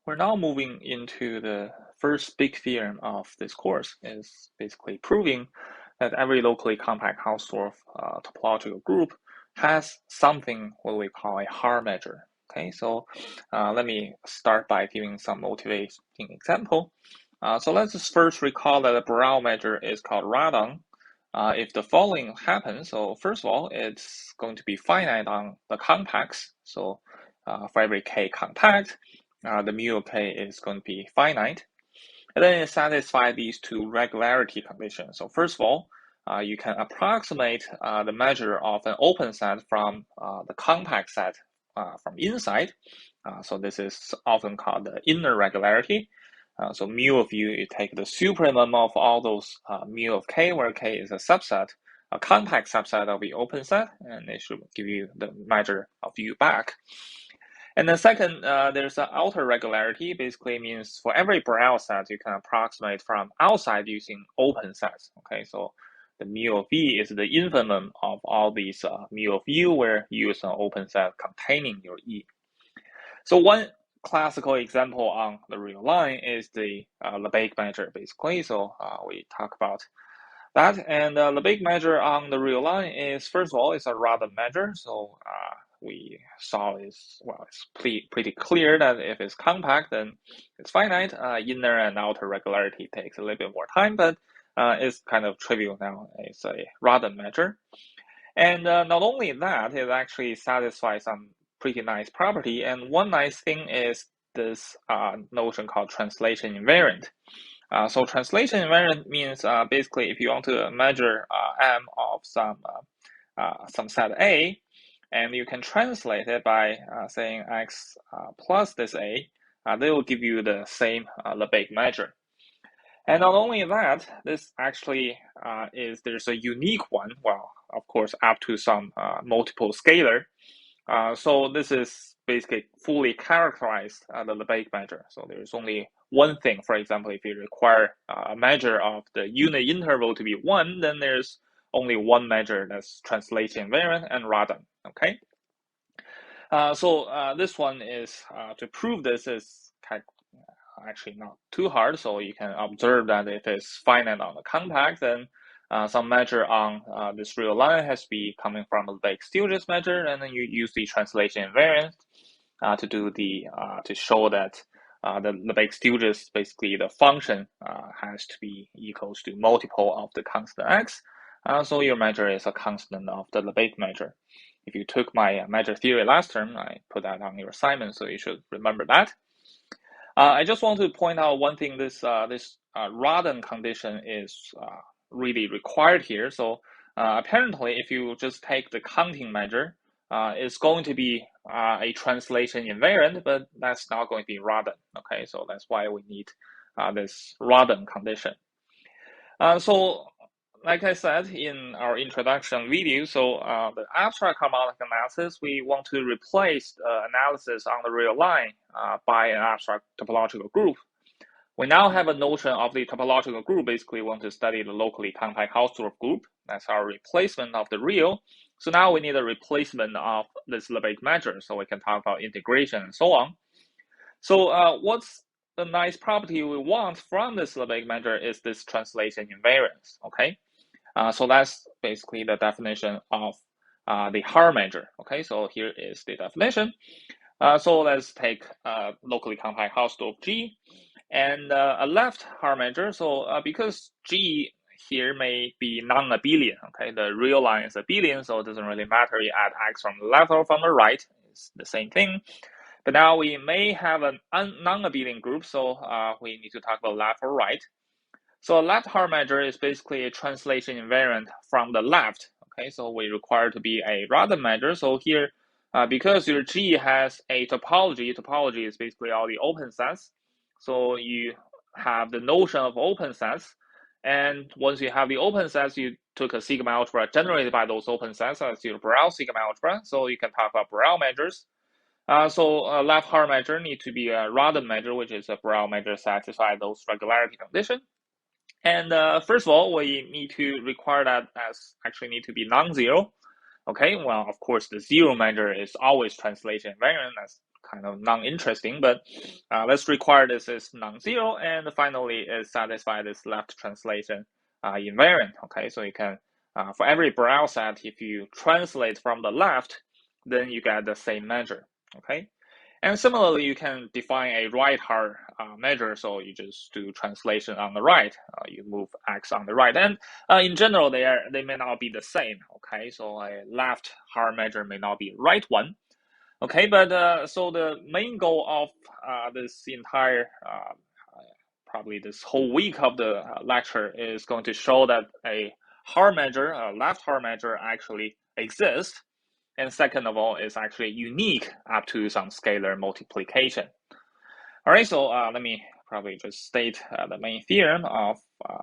We're now moving into the first big theorem of this course, is basically proving that every locally compact Hausdorff topological group has something what we call a Haar measure. Okay, so let me start by giving some motivating example. So let's just first recall that the Borel measure is called radon. If the following happens, so first of all, it's going to be finite on the compacts. So for every k compact, the mu of k is going to be finite. And then it satisfies these two regularity conditions. So first of all, you can approximate the measure of an open set from the compact set from inside. So this is often called the inner regularity. So mu of u, you take the supremum of all those mu of k, where k is a subset, a compact subset of the open set, and it should give you the measure of u back. And then second, there's an outer regularity. Basically means for every Borel set, you can approximate from outside using open sets. Okay, so the mu of v is the infimum of all these mu of u, where u is an open set containing your e. So one classical example on the real line is the Lebesgue measure, basically. So we talk about that. And the Lebesgue measure on the real line is, first of all, it's a Radon measure. So we saw is, well, it's pretty clear that if it's compact, then it's finite. Inner and outer regularity takes a little bit more time, but it's kind of trivial now. It's a Radon measure. And not only that, it actually satisfies some pretty nice property. And one nice thing is this notion called translation invariant. So translation invariant means basically if you want to measure m of some set A, and you can translate it by saying x plus this A, they will give you the same Lebesgue measure. And not only that, this actually there's a unique one, well, of course, up to some multiple scalar. So this is basically fully characterized the Lebesgue measure. So there's only one thing. For example, if you require a measure of the unit interval to be 1, then there's only one measure, that's translation invariant and Radon. Okay. So this one is to prove this is actually not too hard. So you can observe that if it's finite on the compact, then some measure on this real line has to be coming from the Lebesgue-Stieltjes measure, and then you use the translation invariant to do the to show that the Lebesgue-Stieltjes, basically the function has to be equals to multiple of the constant x. So your measure is a constant of the Lebesgue measure. If you took my measure theory last term, I put that on your assignment, so you should remember that. I just want to point out one thing. This Radon condition is really required here. So apparently, if you just take the counting measure, it's going to be a translation invariant, but that's not going to be Radon. Okay, so that's why we need this Radon condition. So like I said in our introduction video, so the abstract harmonic analysis, we want to replace analysis on the real line by an abstract topological group. We now have a notion of the topological group. Basically, we want to study the locally compact Hausdorff group. That's our replacement of the real. So now we need a replacement of this Lebesgue measure, so we can talk about integration and so on. So what's the nice property we want from this Lebesgue measure is this translation invariance. Okay. So that's basically the definition of the Haar measure. Okay, so here is the definition. So let's take locally compact Hausdorff G and a left Haar measure. So because G here may be non-abelian, okay, the real line is abelian, so it doesn't really matter you add x from the left or from the right, it's the same thing. But now we may have a non-abelian group, so we need to talk about left or right. So a left Haar measure is basically a translation invariant from the left. Okay, so we require to be a Radon measure. So here, because your G has a topology is basically all the open sets. So you have the notion of open sets. And once you have the open sets, you took a sigma algebra generated by those open sets as your Borel sigma algebra. So you can talk about Borel measures. So a left Haar measure need to be a Radon measure, which is a Borel measure satisfy those regularity conditions. And first of all, we need to require that as actually need to be non-zero. Okay, well, of course, the zero measure is always translation invariant. That's kind of non-interesting, but let's require this is non-zero, and finally it satisfies this left translation invariant. Okay, so you can for every Borel set, if you translate from the left, then you get the same measure. Okay, and similarly, you can define a right hard measure. So you just do translation on the right. You move x on the right, and in general, they may not be the same. Okay, so a left hard measure may not be right one. Okay, but so the main goal of this entire probably this whole week of the lecture is going to show that a hard measure, a left hard measure, actually exists. And second of all, is actually unique up to some scalar multiplication. All right, so let me probably just state the main theorem of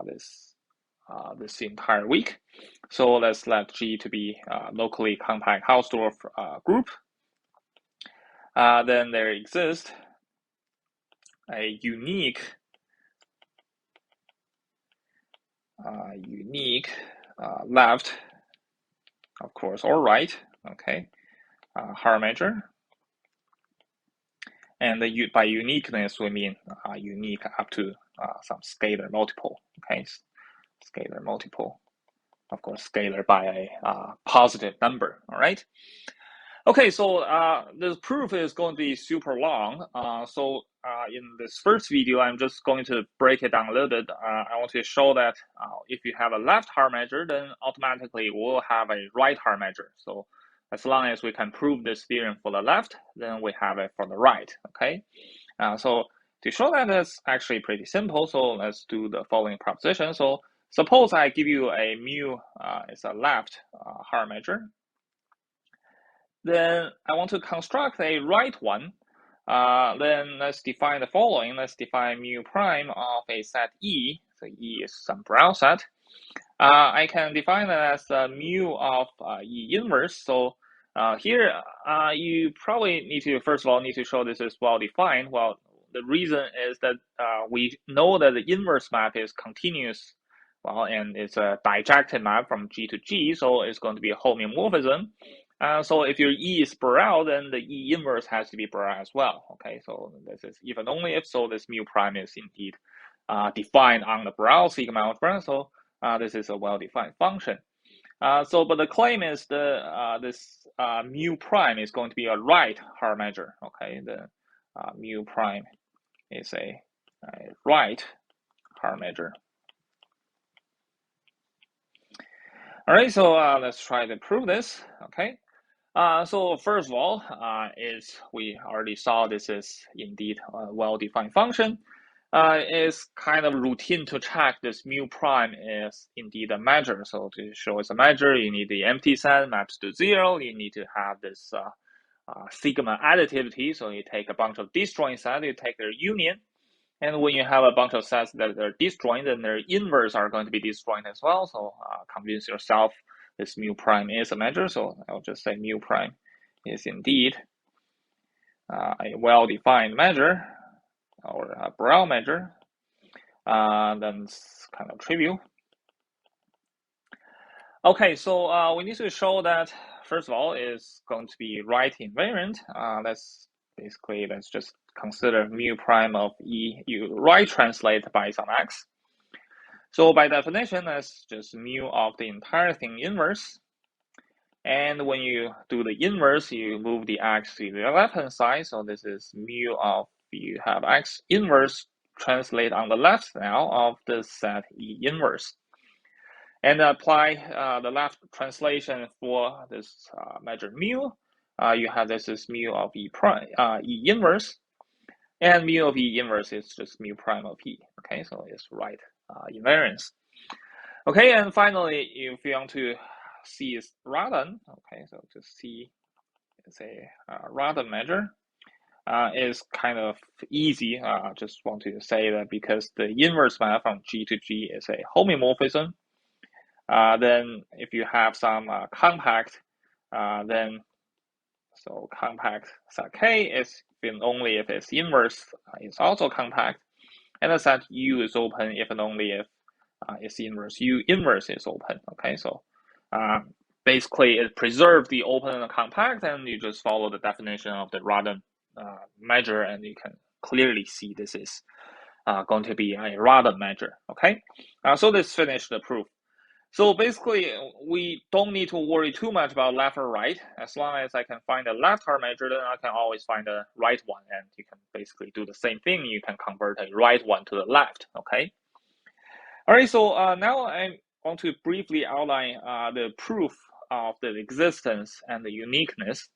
this entire week. So let's let G to be locally compact Hausdorff group. Then there exists a unique left, of course, or right, okay, hard measure. And by uniqueness, we mean unique up to some scalar multiple, okay? Scalar multiple, of course, scalar by a positive number, all right? Okay, so the proof is going to be super long. So in this first video, I'm just going to break it down a little bit. I want to show that if you have a left hard measure, then automatically we'll have a right hard measure. So as long as we can prove this theorem for the left, then we have it for the right, okay? So to show that, it's actually pretty simple. So let's do the following proposition. So suppose I give you a mu, it's a left hard measure. Then I want to construct a right one. Then let's define the following. Let's define mu prime of a set E. So E is some Borel set. I can define that as mu of E inverse. So here you probably need to, first of all, need to show this is well defined. Well, the reason is that we know that the inverse map is continuous. Well, and it's a dijective map from G to G, so it's going to be a homeomorphism. So if your E is Borel, then the E inverse has to be Borel as well. Okay, so this is even only if so this mu prime is indeed defined on the Borel sigma algebra. So this is a well-defined function. But the claim is this mu prime is going to be a right hard measure. Okay, the mu prime is a right hard measure. All right, so let's try to prove this. Okay. So first of all, is we already saw this is indeed a well-defined function. It's kind of routine to check this mu prime is indeed a measure. So to show it's a measure, you need the empty set maps to 0. You need to have this sigma additivity. So you take a bunch of disjoint sets, you take their union. And when you have a bunch of sets that are disjoint, then their inverse are going to be disjoint as well. So convince yourself this mu prime is a measure. So I'll just say mu prime is indeed a well-defined measure or a Borel measure. Then it's kind of trivial. Okay, so we need to show that first of all is going to be right invariant. Let's just consider mu prime of E. You right translate by some x. So by definition, that's just mu of the entire thing inverse. And when you do the inverse, you move the x to the left-hand side. So this is mu of, you have x inverse translate on the left now of the set E inverse. And apply the left translation for this measure mu. You have this is mu of E prime, E inverse. And mu of E inverse is just mu prime of E. Okay, so it's right invariance. Okay, and finally, if you want to see is Radon, okay, so to see it's a Radon measure is kind of easy. Just want to say that because the inverse map from G to G is a homeomorphism, then if you have some compact, then so compact set K is only if its inverse is also compact, and the set U is open if and only if its inverse U inverse is open. Okay, so basically it preserves the open and compact, and you just follow the definition of the Radon measure, and you can clearly see this is going to be a random measure. Okay, so let's finish the proof. So basically, we don't need to worry too much about left or right. As long as I can find a left hard measure, then I can always find a right one, and you can basically do the same thing. You can convert a right one to the left. Okay. All right. So now I want to briefly outline the proof of the existence and the uniqueness.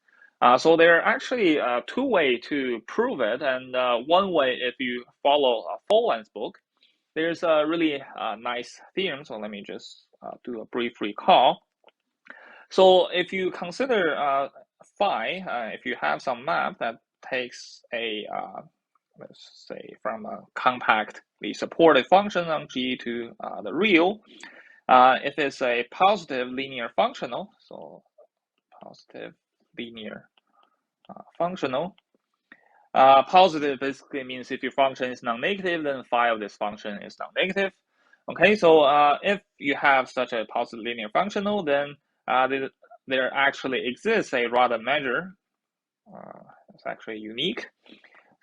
So there are actually two ways to prove it, and one way, if you follow Follow's book, there's a really nice theorem. So let me just do a brief recall. So if you consider phi, if you have some map that takes a, let's say, from a compactly supported function on G to the real, if it's a positive linear functional, so positive linear functional, positive basically means if your function is non-negative, then phi of this function is non-negative. Okay, so if you have such a positive linear functional, then there actually exists a random measure. It's actually unique.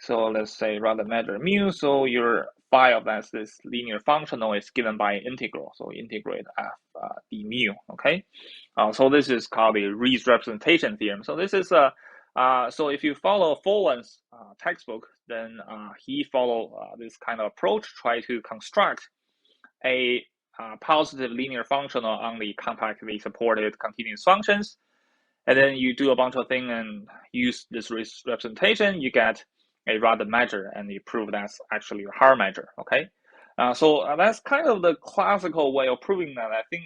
So let's say random measure mu. So your phi of this linear functional is given by integral. So integrate f d mu. Okay, so this is called the Rees representation theorem. So this is a so if you follow Follow's textbook, then he followed this kind of approach, try to construct a positive linear functional on the compactly supported continuous functions, and then you do a bunch of things and use this representation, you get a random measure, and you prove that's actually your hard measure. Okay, so that's kind of the classical way of proving that. I think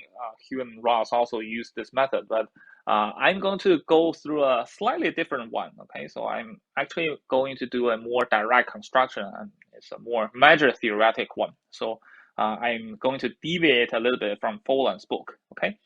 Hugh and Ross also use this method, but I'm going to go through a slightly different one. Okay, so I'm actually going to do a more direct construction, and it's a more measure theoretic one. So I'm going to deviate a little bit from Follow's book. Okay,